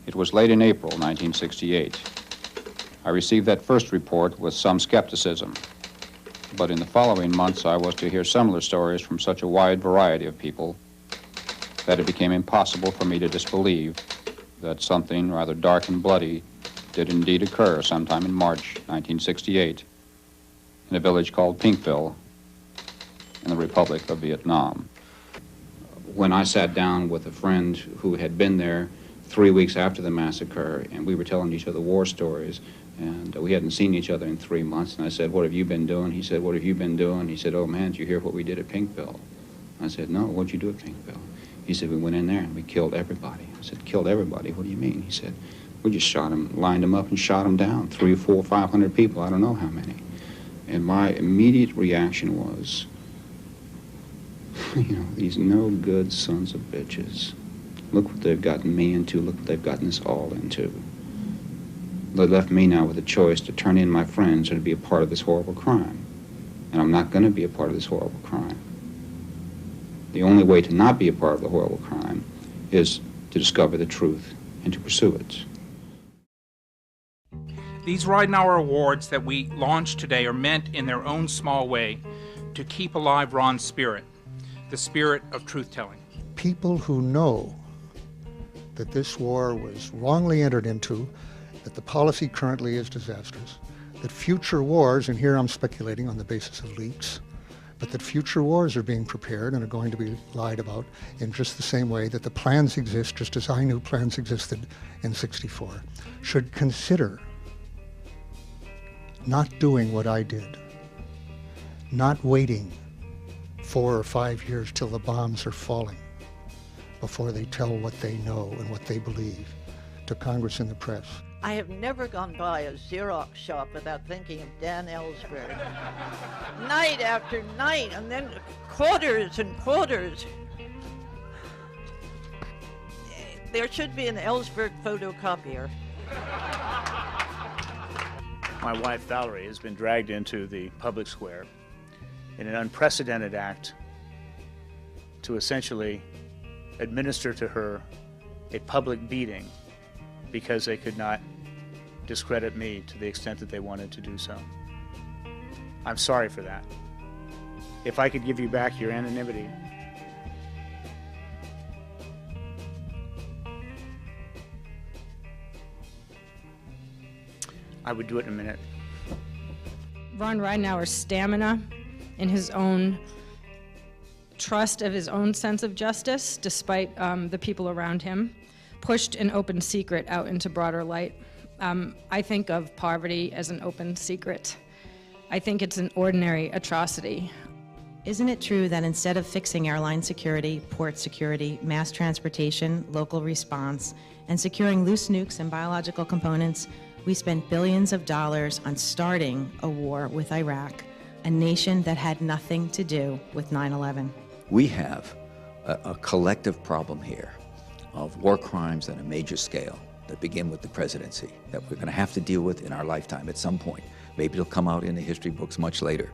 It was late in April 1968. I received that first report with some skepticism, but in the following months I was to hear similar stories from such a wide variety of people that it became impossible for me to disbelieve that something rather dark and bloody did indeed occur sometime in March 1968 in a village called Pinkville in the Republic of Vietnam. When I sat down with a friend who had been there 3 weeks after the massacre, and we were telling each other war stories, and we hadn't seen each other in 3 months, and I said, "What have you been doing?" He said, "What have you been doing?" He said, "Oh man, did you hear what we did at Pinkville?" I said, "No, what'd you do at Pinkville?" He said, "We went in there and we killed everybody." I said, "Killed everybody? What do you mean?" He said, "We just shot them, lined them up and shot them down. 300, 400, 500 people, I don't know how many." And my immediate reaction was, you know, these no good sons of bitches. Look what they've gotten me into, look what they've gotten us all into. They left me now with a choice to turn in my friends or to be a part of this horrible crime. And I'm not going to be a part of this horrible crime. The only way to not be a part of the horrible crime is to discover the truth and to pursue it. These Ridenhour Awards that we launched today are meant in their own small way to keep alive Ron's spirit, the spirit of truth-telling. People who know that this war was wrongly entered into, that the policy currently is disastrous, that future wars, and here I'm speculating on the basis of leaks, but that future wars are being prepared and are going to be lied about in just the same way that the plans exist, just as I knew plans existed in '64, should consider not doing what I did, not waiting 4 or 5 years till the bombs are falling before they tell what they know and what they believe to Congress and the press. I have never gone by a Xerox shop without thinking of Dan Ellsberg. Night after night, and then quarters and quarters. There should be an Ellsberg photocopier. My wife, Valerie, has been dragged into the public square in an unprecedented act to essentially administer to her a public beating because they could not discredit me to the extent that they wanted to do so. I'm sorry for that. If I could give you back your anonymity, I would do it in a minute. Ron Ridenhour's stamina and his own trust of his own sense of justice, despite the people around him, pushed an open secret out into broader light. I think of poverty as an open secret. I think it's an ordinary atrocity. Isn't it true that instead of fixing airline security, port security, mass transportation, local response, and securing loose nukes and biological components, we spent billions of dollars on starting a war with Iraq, a nation that had nothing to do with 9/11? We have a collective problem here of war crimes on a major scale that begin with the presidency that we're going to have to deal with in our lifetime at some point. Maybe it'll come out in the history books much later.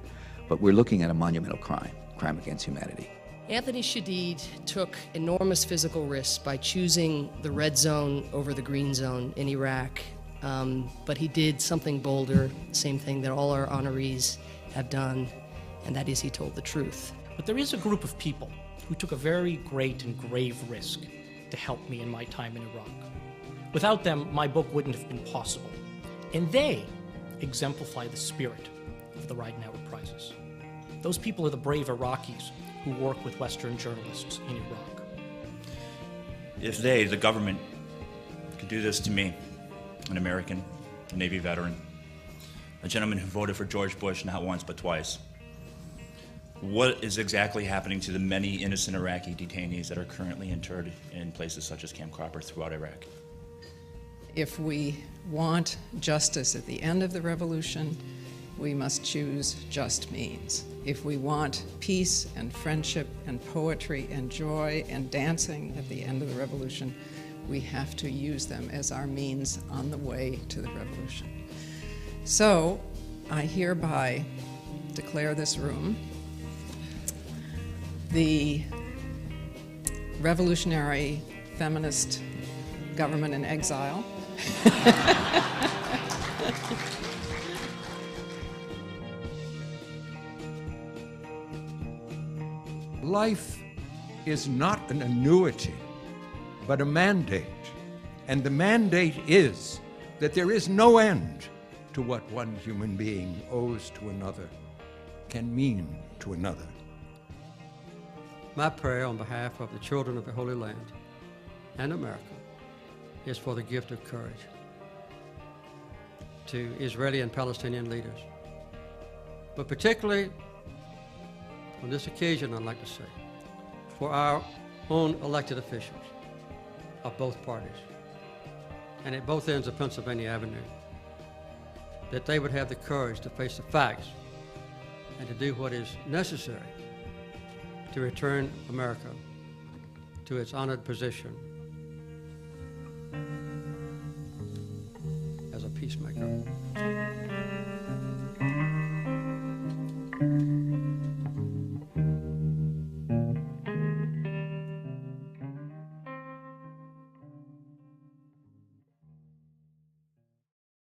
But we're looking at a monumental crime against humanity. Anthony Shadid took enormous physical risks by choosing the red zone over the green zone in Iraq. But he did something bolder, same thing that all our honorees have done, and that is he told the truth. But there is a group of people who took a very great and grave risk to help me in my time in Iraq. Without them, my book wouldn't have been possible. And they exemplify the spirit of the Ridenhour Prizes. Those people are the brave Iraqis who work with Western journalists in Iraq. If they, the government, could do this to me, an American, a Navy veteran, a gentleman who voted for George Bush not once but twice, what is exactly happening to the many innocent Iraqi detainees that are currently interred in places such as Camp Cropper throughout Iraq? If we want justice at the end of the revolution, we must choose just means. If we want peace and friendship and poetry and joy and dancing at the end of the revolution, we have to use them as our means on the way to the revolution. So, I hereby declare this room the revolutionary feminist government in exile. Life is not an annuity, but a mandate. And the mandate is that there is no end to what one human being owes to another, can mean to another. My prayer on behalf of the children of the Holy Land and America is for the gift of courage to Israeli and Palestinian leaders. But particularly on this occasion, I'd like to say, for our own elected officials of both parties and at both ends of Pennsylvania Avenue, that they would have the courage to face the facts and to do what is necessary to return America to its honored position as a peacemaker.